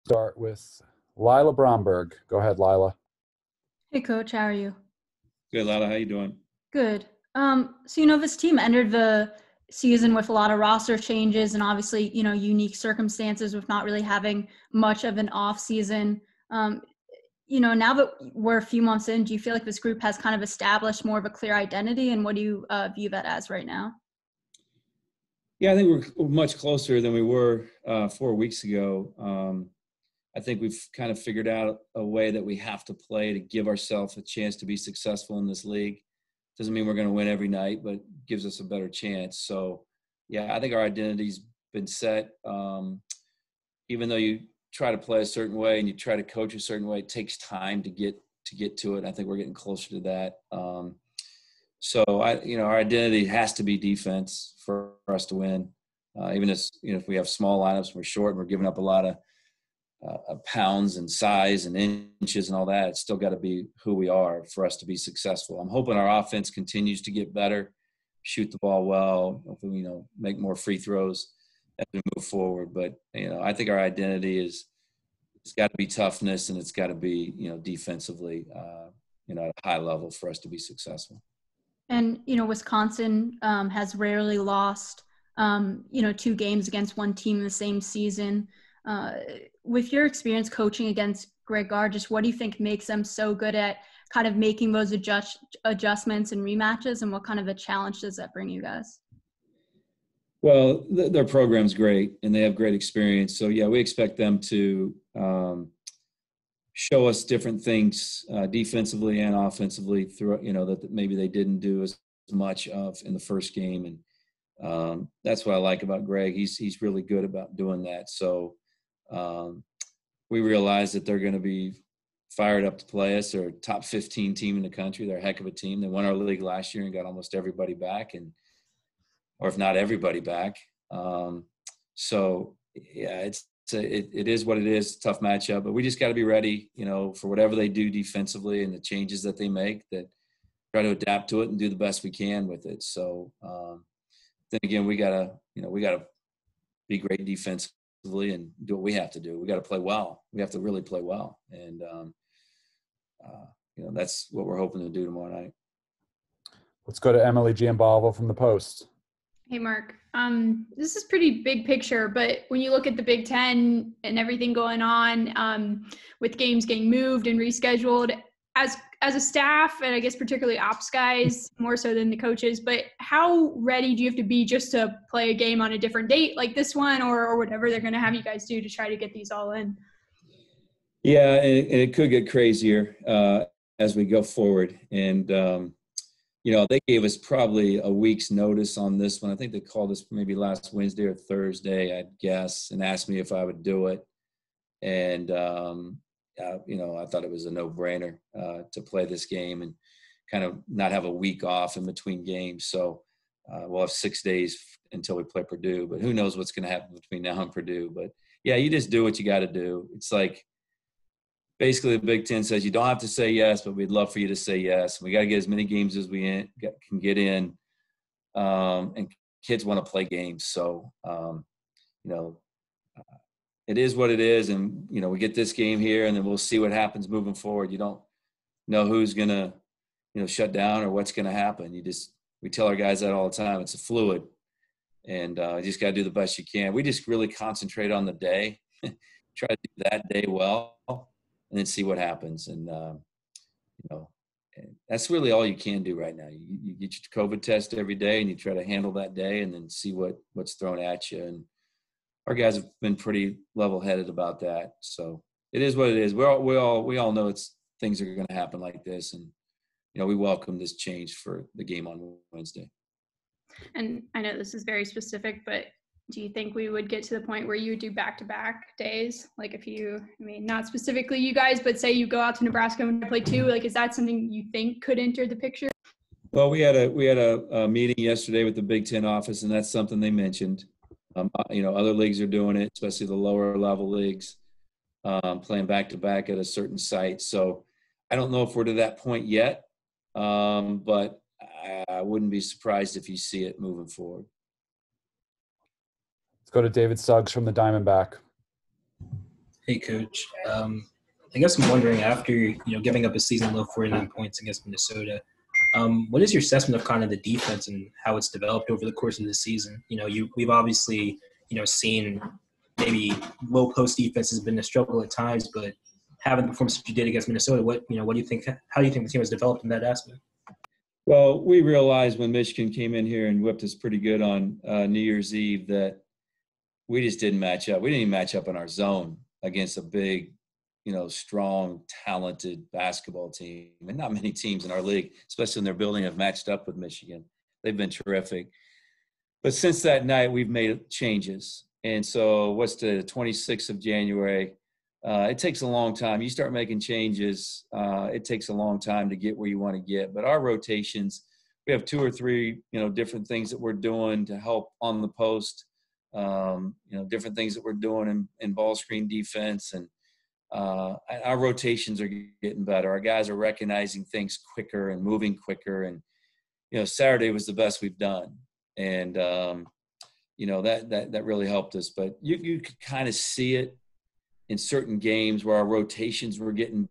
Start with Lila Bromberg. Go ahead, Lila. Hey, Coach. How are you? Good, Lila. How you doing? Good. So, this team entered the season with a lot of roster changes and obviously, unique circumstances with not really having much of an off season. Now that we're a few months in, do you feel like this group has kind of established more of a clear identity, and what do you view that as right now? Yeah, I think we're much closer than we were 4 weeks ago. I think we've kind of figured out a way that we have to play to give ourselves a chance to be successful in this league. Doesn't mean we're going to win every night, but gives us a better chance. So, yeah, I think our identity's been set. Even though you try to play a certain way and you try to coach a certain way, it takes time to get to it. I think we're getting closer to that. So our identity has to be defense for us to win. Even if we have small lineups, we're short, and we're giving up a lot of pounds and size and inches and all that. It's still got to be who we are for us to be successful. I'm hoping our offense continues to get better, shoot the ball well, hopefully, make more free throws as we move forward. But, I think our identity it's got to be toughness, and it's got to be, defensively, at a high level for us to be successful. And, Wisconsin has rarely lost, 2 games against one team in the same season. With your experience coaching against Greg Gard, just what do you think makes them so good at kind of making those adjustments and rematches, and what kind of a challenge does that bring you guys? Well, their program's great, and they have great experience. So, yeah, we expect them to show us different things defensively and offensively through, that maybe they didn't do as much of in the first game. And that's what I like about Greg. He's really good about doing that. So we realize that they're going to be fired up to play us. They're a top 15 team in the country. They're a heck of a team. They won our league last year and got almost everybody back, or if not everybody back. So, yeah, it is what it is. Tough matchup, but we just got to be ready, for whatever they do defensively and the changes that they make, that try to adapt to it and do the best we can with it. So then again, we gotta be great defensively and do what we have to do. We got to play well. We have to really play well. And, that's what we're hoping to do tomorrow night. Let's go to Emily Giambalvo from the Post. Hey, Mark. This is pretty big picture, but when you look at the Big Ten and everything going on with games getting moved and rescheduled, as a staff, and I guess particularly ops guys, more so than the coaches, but how ready do you have to be just to play a game on a different date like this one, or whatever they're going to have you guys do to try to get these all in? Yeah, and it could get crazier as we go forward. And, they gave us probably a week's notice on this one. I think they called us maybe last Wednesday or Thursday, I'd guess, and asked me if I would do it. And, I thought it was a no-brainer to play this game and kind of not have a week off in between games. So we'll have 6 days until we play Purdue, but who knows what's going to happen between now and Purdue. But, yeah, you just do what you got to do. It's like basically the Big Ten says you don't have to say yes, but we'd love for you to say yes. We got to get as many games as we can get in, and kids want to play games. So, it is what it is, and, we get this game here, and then we'll see what happens moving forward. You don't know who's going to, shut down or what's going to happen. We tell our guys that all the time. It's a fluid, and you just got to do the best you can. We just really concentrate on the day, try to do that day well, and then see what happens. And, that's really all you can do right now. You get your COVID test every day, and you try to handle that day and then see what's thrown at you. And our guys have been pretty level-headed about that. So it is what it is. We all know things are going to happen like this, and we welcome this change for the game on Wednesday. And I know this is very specific, but do you think we would get to the point where you would do back-to-back days? Like not specifically you guys, but say you go out to Nebraska and play 2, like, is that something you think could enter the picture? Well, we had a meeting yesterday with the Big Ten office, and that's something they mentioned. Other leagues are doing it, especially the lower level leagues, playing back-to-back at a certain site. So I don't know if we're to that point yet, but I wouldn't be surprised if you see it moving forward. Let's go to David Suggs from the Diamondback. Hey, Coach. I guess I'm wondering, after giving up a season low 49 points against Minnesota, what is your assessment of kind of the defense and how it's developed over the course of the season? We've obviously seen maybe low post defense has been a struggle at times, but having the performance that you did against Minnesota, what do you think? How do you think the team has developed in that aspect? Well, we realized when Michigan came in here and whipped us pretty good on New Year's Eve that we just didn't match up. We didn't even match up in our zone against a big, strong, talented basketball team. And not many teams in our league, especially in their building, have matched up with Michigan. They've been terrific. But since that night, we've made changes. And so what's the 26th of January? It takes a long time. You start making changes, it takes a long time to get where you want to get. But our rotations, we have 2 or 3, different things that we're doing to help on the post, different things that we're doing in ball screen defense. And our rotations are getting better. Our guys are recognizing things quicker and moving quicker. And, Saturday was the best we've done. And, that really helped us. But you could kind of see it in certain games where our rotations were getting,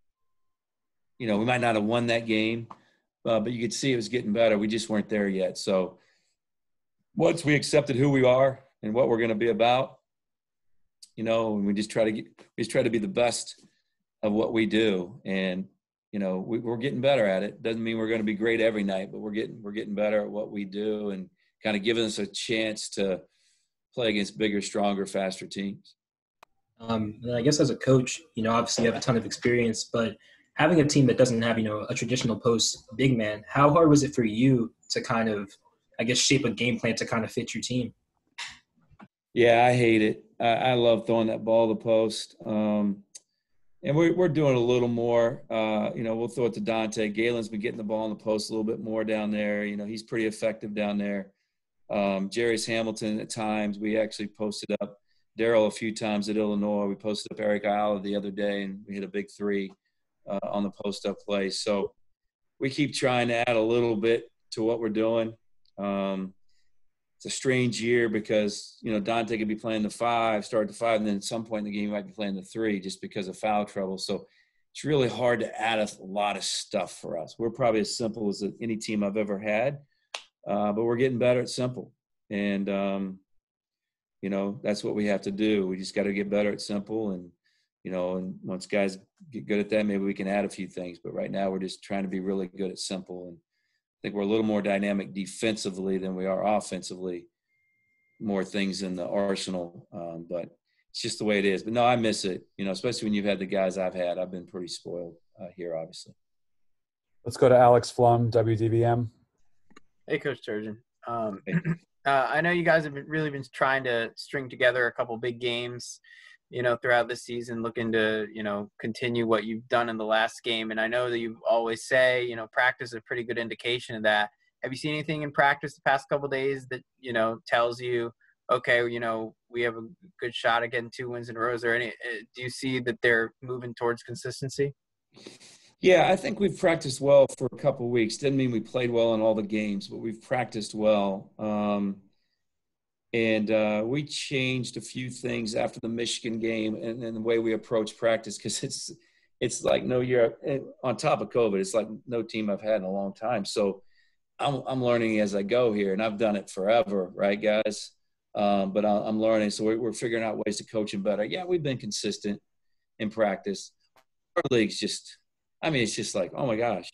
we might not have won that game, but you could see it was getting better. We just weren't there yet. So once we accepted who we are and what we're going to be about, and we just try to be the best of what we do. And, we're getting better at it. Doesn't mean we're going to be great every night, but we're getting better at what we do and kind of giving us a chance to play against bigger, stronger, faster teams. And I guess as a coach, obviously you have a ton of experience, but having a team that doesn't have, a traditional post big man, how hard was it for you to kind of, shape a game plan to kind of fit your team? Yeah, I hate it. I love throwing that ball to the post. And we're doing a little more. We'll throw it to Dante. Galen's been getting the ball in the post a little bit more down there. He's pretty effective down there. Jerry's Hamilton at times. We actually posted up Daryl a few times at Illinois. We posted up Eric Ayala the other day, and we hit a big 3 on the post-up play. So we keep trying to add a little bit to what we're doing. It's a strange year because, Dante could be playing the 5, start the 5, and then at some point in the game he might be playing the 3 just because of foul trouble. So it's really hard to add a lot of stuff for us. We're probably as simple as any team I've ever had, but we're getting better at simple. And, that's what we have to do. We just got to get better at simple. And, and once guys get good at that, maybe we can add a few things. But right now we're just trying to be really good at simple. And I think we're a little more dynamic defensively than we are offensively, more things in the arsenal. But it's just the way it is. But, no, I miss it, especially when you've had the guys I've had. I've been pretty spoiled here, obviously. Let's go to Alex Flum, WDVM. Hey, Coach Turgeon. Hey. I know you guys have really been trying to string together a couple big games, throughout the season, looking to, continue what you've done in the last game. And I know that you always say, practice is a pretty good indication of that. Have you seen anything in practice the past couple of days that, tells you, okay, we have a good shot at getting 2 wins in a row? Is there any, do you see that they're moving towards consistency? Yeah, I think we've practiced well for a couple of weeks. Didn't mean we played well in all the games, but we've practiced well. And we changed a few things after the Michigan game and the way we approach practice, because it's like no year on top of COVID. It's like no team I've had in a long time. So I'm learning as I go here, and I've done it forever, right, guys? But I'm learning. So we're figuring out ways to coach them better. Yeah, we've been consistent in practice. Our league's just – it's just like, oh, my gosh.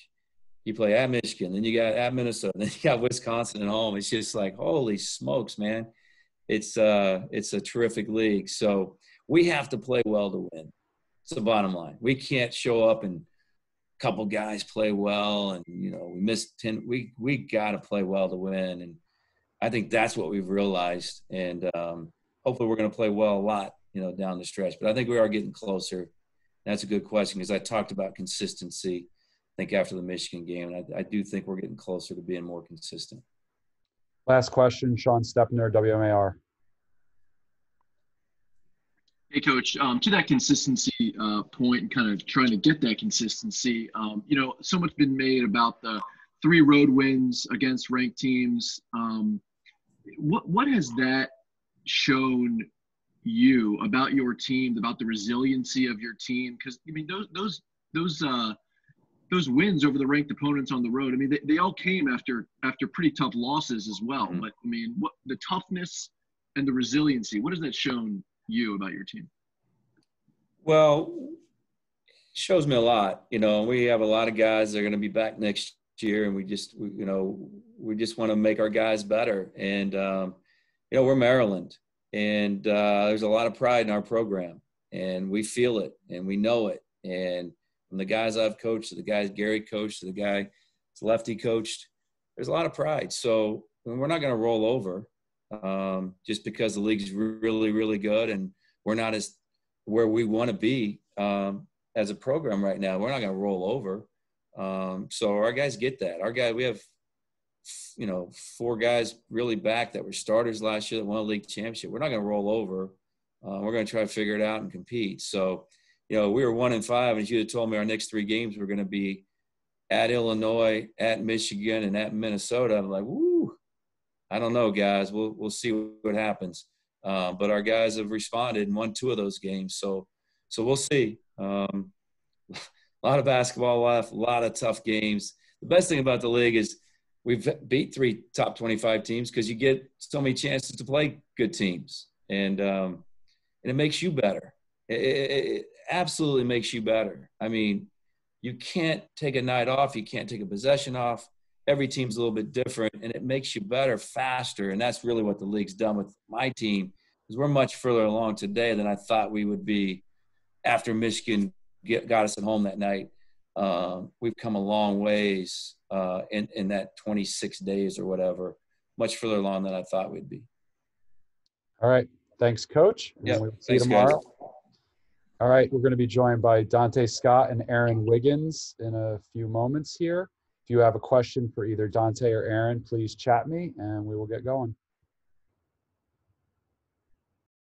You play at Michigan, then you got at Minnesota, then you got Wisconsin at home. It's just like, holy smokes, man. It's a terrific league. So we have to play well to win. It's the bottom line. We can't show up and a couple guys play well and, we missed 10. We got to play well to win. And I think that's what we've realized. And hopefully we're going to play well a lot, down the stretch. But I think we are getting closer. That's a good question because I talked about consistency, I think, after the Michigan game. And I do think we're getting closer to being more consistent. Last question, Sean Stepner, WMAR. Hey, Coach, to that consistency point and kind of trying to get that consistency, so much been made about the 3 road wins against ranked teams. What has that shown you, about your team, about the resiliency of your team? Because I mean, those wins over the ranked opponents on the road, I mean, they all came after pretty tough losses as well. Mm-hmm. But I mean, what the toughness and the resiliency, what has that shown you about your team? Well, it shows me a lot. You know, we have a lot of guys that are going to be back next year, and we just want to make our guys better. And you know, we're Maryland, and there's a lot of pride in our program, and we feel it and we know it. And from the guys I've coached to the guys Gary coached to the guy Lefty coached, there's a lot of pride. So we're not going to roll over just because the league's really, really good and we're not as where we want to be as a program right now. We're not going to roll over. So our guys get that. We have, you know, 4 guys really back that were starters last year that won a league championship. We're not going to roll over. We're going to try to figure it out and compete. So, you know, we were 1-5, and if you had told me our next 3 games were going to be at Illinois, at Michigan, and at Minnesota, I'm like, woo, I don't know, guys. We'll see what happens. But our guys have responded and won 2 of those games. So we'll see. A lot of basketball left, a lot of tough games. The best thing about the league is we've beat 3 top 25 teams because you get so many chances to play good teams. And it makes you better. It absolutely makes you better. I mean, you can't take a night off. You can't take a possession off. Every team's a little bit different, and it makes you better faster. And that's really what the league's done with my team, is we're much further along today than I thought we would be after Michigan got us at home that night. We've come a long ways in that 26 days or whatever, much further along than I thought we'd be. All right. Thanks, Coach. Yeah. We'll see you Thanks, tomorrow. guys. All right. We're going to be joined by Dante Scott and Aaron Wiggins in a few moments here. If you have a question for either Dante or Aaron, please chat me and we will get going.